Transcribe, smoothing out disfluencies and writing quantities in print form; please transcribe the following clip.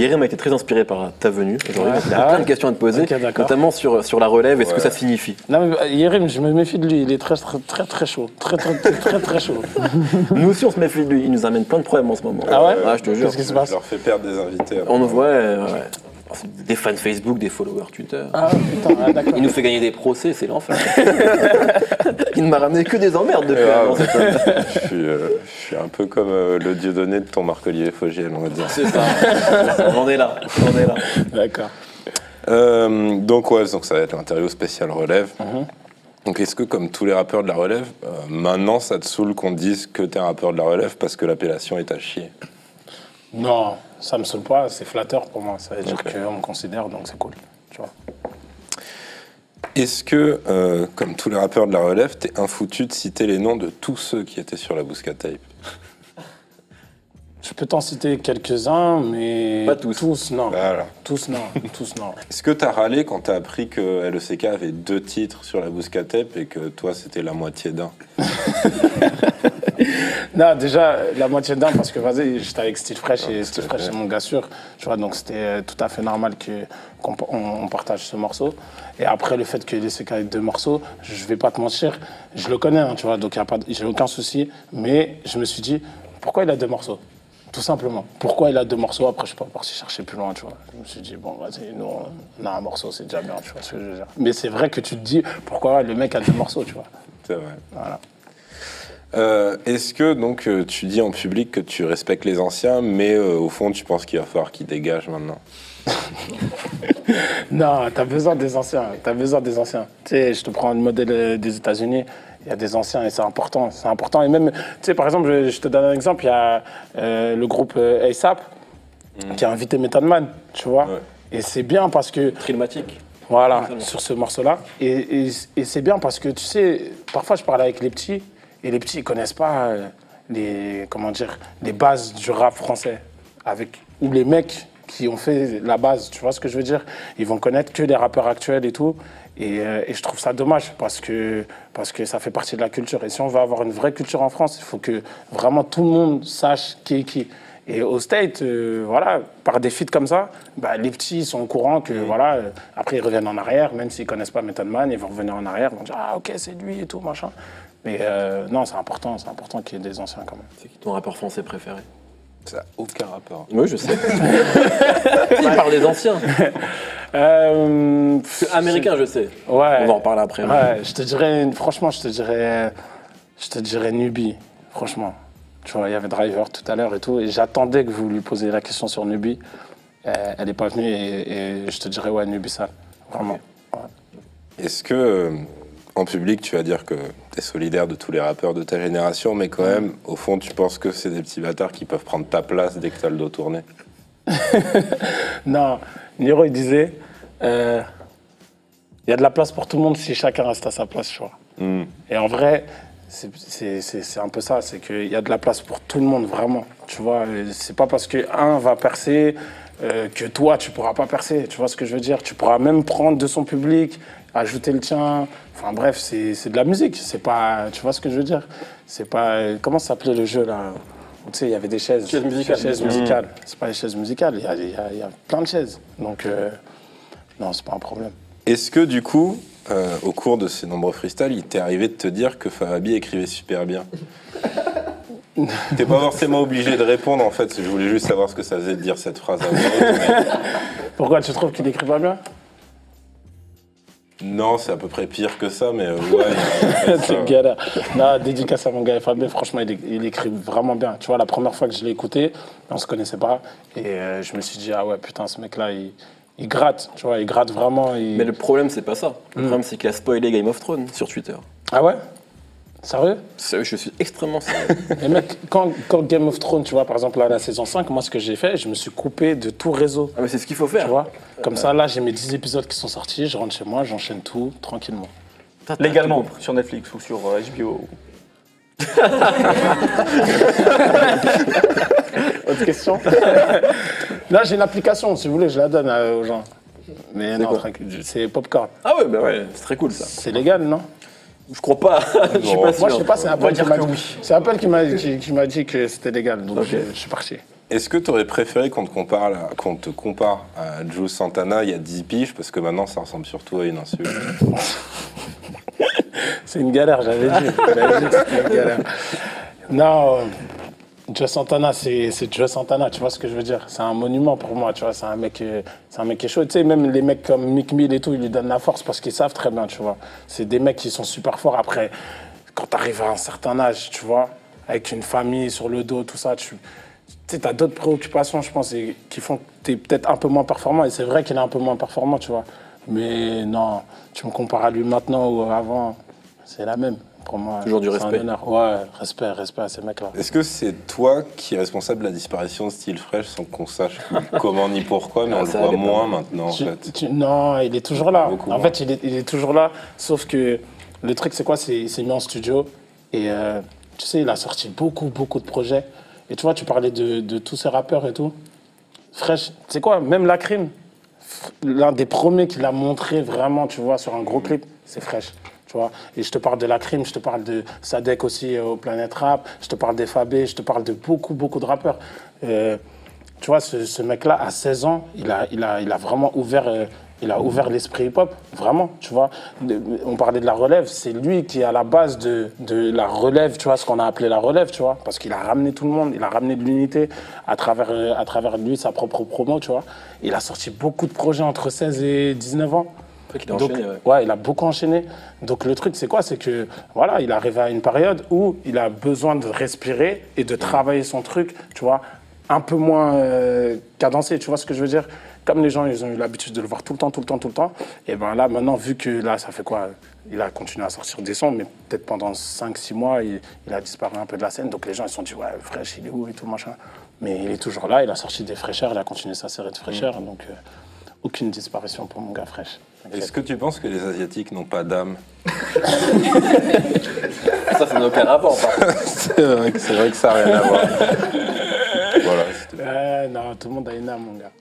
Yerim a été très inspiré par ta venue aujourd'hui. Il a Ah plein ouais de questions à te poser, Ok, d'accord. notamment sur la relève et ce que ça signifie. Non, mais Yerim, je me méfie de lui, il est très chaud. Très chaud. Nous aussi, on se méfie de lui. Il nous amène plein de problèmes en ce moment. Ah ouais Je te jure. Qu'est-ce qui se passe? Je leur fais perdre des invités. On nous voit. Des fans Facebook, des followers Twitter. Ah putain, d'accord. Il nous fait gagner des procès, c'est l'enfer. Il ne m'a ramené que des emmerdes depuis avant cette année. Je suis un peu comme le Dieudonné de ton Marc-Olivier Fogiel, on va dire. C'est ça. On en est là. D'accord. Donc ça va être l'interview spéciale relève. Donc est-ce que comme tous les rappeurs de la relève, maintenant ça te saoule qu'on te dise que t'es un rappeur de la relève parce que l'appellation est à chier? Non, ça me saoule pas, c'est flatteur pour moi. Ça veut dire qu'on me considère, donc c'est cool. Tu vois. Est-ce que, comme tous les rappeurs de la relève, t'es infoutu de citer les noms de tous ceux qui étaient sur la Bousca Tape? Je peux t'en citer quelques-uns, mais... Pas tous. Tous, non. Voilà. Tous, non. Est-ce que t'as râlé quand t'as appris que LECK avait 2 titres sur la Bousca Tape et que toi c'était la moitié d'un? Non, déjà, la moitié d'un, parce que vas-y, j'étais avec Style Fresh et Style Fresh, c'est mon gars sûr. Tu vois, donc c'était tout à fait normal qu'on partage ce morceau. Et après, le fait que LECK ait 2 morceaux, je vais pas te mentir, je le connais, hein, tu vois, donc j'ai aucun souci. Mais je me suis dit, pourquoi il a 2 morceaux? Tout simplement. Pourquoi il a 2 morceaux? Après, je suis pas parti chercher plus loin, tu vois. Je me suis dit, bon, vas-y, nous, on a un morceau, c'est déjà bien, tu vois ce que je veux dire. Mais c'est vrai que tu te dis, pourquoi le mec a 2 morceaux, tu vois. C'est vrai. Voilà. Est-ce que donc tu dis en public que tu respectes les anciens, mais au fond tu penses qu'il va falloir qu'ils dégagent maintenant? Non, t'as besoin des anciens. Tu sais, je te prends le modèle des États-Unis. Il y a des anciens et c'est important. Et même, tu sais, par exemple, je te donne un exemple. Il y a le groupe ASAP qui a invité Method Man, tu vois. Ouais. Et c'est bien parce que... Trillmatic. Voilà, sur ce morceau-là. Et c'est bien parce que, tu sais, parfois je parle avec les petits et les petits, ils connaissent pas les bases du rap français. Ou les mecs qui ont fait la base, tu vois ce que je veux dire? Ils vont connaître que les rappeurs actuels et tout. Et je trouve ça dommage parce que ça fait partie de la culture. Et si on veut avoir une vraie culture en France, il faut que vraiment tout le monde sache qui est qui. Et au State, voilà, par des feats comme ça, bah, les petits ils sont au courant que, voilà, après ils reviennent en arrière, même s'ils connaissent pas Method Man, ils vont revenir en arrière, ils vont dire ah ok c'est lui et tout machin. Mais non, c'est important qu'il y ait des anciens quand même. C'est qui ton rappeur français préféré? Ça n'a aucun rapport. Oui, je sais. Il parle des anciens. Américain, je sais. Ouais. On va en parler après. Ouais, je te dirais Nubi, franchement. Tu vois, il y avait Driver tout à l'heure et tout, et j'attendais que vous lui posiez la question sur Nubi. Elle n'est pas venue et je te dirais ouais, Nubi ça, vraiment. Ouais. Est-ce que en public tu vas dire que tu es solidaire de tous les rappeurs de ta génération, mais quand même, au fond, tu penses que c'est des petits bâtards qui peuvent prendre ta place dès que tu as le dos tourné? Non, Niro il disait il y a de la place pour tout le monde si chacun reste à sa place, tu vois. Et en vrai, c'est un peu ça, c'est qu'il y a de la place pour tout le monde, vraiment. Tu vois, c'est pas parce qu'un va percer que toi, tu pourras pas percer. Tu vois ce que je veux dire? Tu pourras même prendre de son public, ajouter le tien. Enfin bref, c'est de la musique. C'est pas, tu vois ce que je veux dire? C'est pas... Comment s'appelait le jeu, là? Tu sais, il y avait des chaises. Chaises musicales. C'est pas les chaises musicales, il y a plein de chaises. Donc, non, c'est pas un problème. Est-ce que du coup, au cours de ces nombreux freestyles, il t'est arrivé de te dire que Fahabi écrivait super bien? T'es pas forcément obligé de répondre, en fait. Je voulais juste savoir ce que ça faisait de dire cette phrase à voix haute, mais... Pourquoi tu trouves qu'il écrit pas bien? Non, c'est à peu près pire que ça, mais ouais. C'est galère. Non, dédicace à mon gars Fabien, franchement, il écrit vraiment bien. Tu vois, la première fois que je l'ai écouté, on se connaissait pas. Et je me suis dit, ah ouais, putain, ce mec-là, il gratte. Tu vois, il gratte vraiment. Mais le problème, c'est pas ça. Le problème, c'est qu'il a spoilé Game of Thrones sur Twitter. Ah ouais? Sérieux? Je suis extrêmement sérieux. Et mec, quand Game of Thrones, tu vois, par exemple, là, la saison 5, moi, ce que j'ai fait, je me suis coupé de tout réseau. Ah, mais c'est ce qu'il faut faire. Tu vois? Comme ça, là, j'ai mes 10 épisodes qui sont sortis, je rentre chez moi, j'enchaîne tout, tranquillement. Légalement, sur Netflix ou sur HBO. Autre question? Là, j'ai une application, si vous voulez, je la donne aux gens. Mais non, c'est Popcorn. Ah ouais, bah ouais, c'est très cool ça. C'est légal, non? Je crois pas. Je suis pas sûr. Moi, je sais pas, c'est On va Apple dire qui m'a que dit. oui. C'est Apple qui m'a dit que c'était légal, donc je suis parti. Est-ce que tu aurais préféré qu'on te compare à Joe Santana il y a 10 piges, parce que maintenant ça ressemble surtout à une insulte? C'est une galère, j'avais dit. C'était une galère. Non, Joe Santana, c'est Joe Santana, tu vois ce que je veux dire? C'est un monument pour moi, tu vois, c'est un mec qui est chaud. Tu sais, même les mecs comme Mick Mill et tout, ils lui donnent la force parce qu'ils savent très bien, tu vois. C'est des mecs qui sont super forts. Après, quand tu arrives à un certain âge, tu vois, avec une famille sur le dos, tout ça, tu sais, as d'autres préoccupations, je pense, qui font que tu es peut-être un peu moins performant. Et c'est vrai qu'il est un peu moins performant, tu vois. Mais non, tu me compares à lui maintenant ou avant, c'est la même. Pour moi, toujours du respect. Un honneur. Ouais, respect à ces mecs-là. Est-ce que c'est toi qui es responsable de la disparition de Style Fresh sans qu'on sache comment ni pourquoi, mais on le voit moins maintenant, en fait? Non, il est toujours là. Beaucoup en fait, il est toujours là, sauf que le truc, c'est quoi? Il s'est mis en studio et tu sais, il a sorti beaucoup de projets. Et tu vois, tu parlais de tous ces rappeurs et tout. Fresh, tu sais quoi? Même Lacrim, l'un des premiers qu'il a montré vraiment, tu vois, sur un gros clip, c'est Fresh. Tu vois, et je te parle de Lacrim, je te parle de Sadek aussi au Planète Rap, je te parle d'Fabé, je te parle de beaucoup de rappeurs. Tu vois, ce mec-là, à 16 ans, il a vraiment ouvert l'esprit hip-hop, vraiment, tu vois. On parlait de la relève, c'est lui qui est à la base de la relève, tu vois, ce qu'on a appelé la relève, tu vois, parce qu'il a ramené tout le monde, il a ramené de l'unité à travers lui, sa propre promo, tu vois. Il a sorti beaucoup de projets entre 16 et 19 ans. Il a enchaîné, ouais, il a beaucoup enchaîné. Donc le truc, c'est quoi? C'est que voilà, il arrive à une période où il a besoin de respirer et de travailler son truc, tu vois, un peu moins cadencé, tu vois ce que je veux dire? Comme les gens, ils ont eu l'habitude de le voir tout le temps, et ben là, maintenant, vu que là, ça fait quoi? Il a continué à sortir des sons, mais peut-être pendant 5-6 mois, il a disparu un peu de la scène. Donc les gens, ils se sont dit, ouais, Fresh, il est où et tout, machin. Mais il est toujours là, il a sorti des fraîcheurs, il a continué sa série de fraîcheurs, donc aucune disparition pour mon gars Fresh. Est-ce que tu penses que les Asiatiques n'ont pas d'âme? Ça n'a aucun rapport, par contre. C'est vrai que ça n'a rien à voir. Voilà. Non, tout le monde a une âme, mon gars.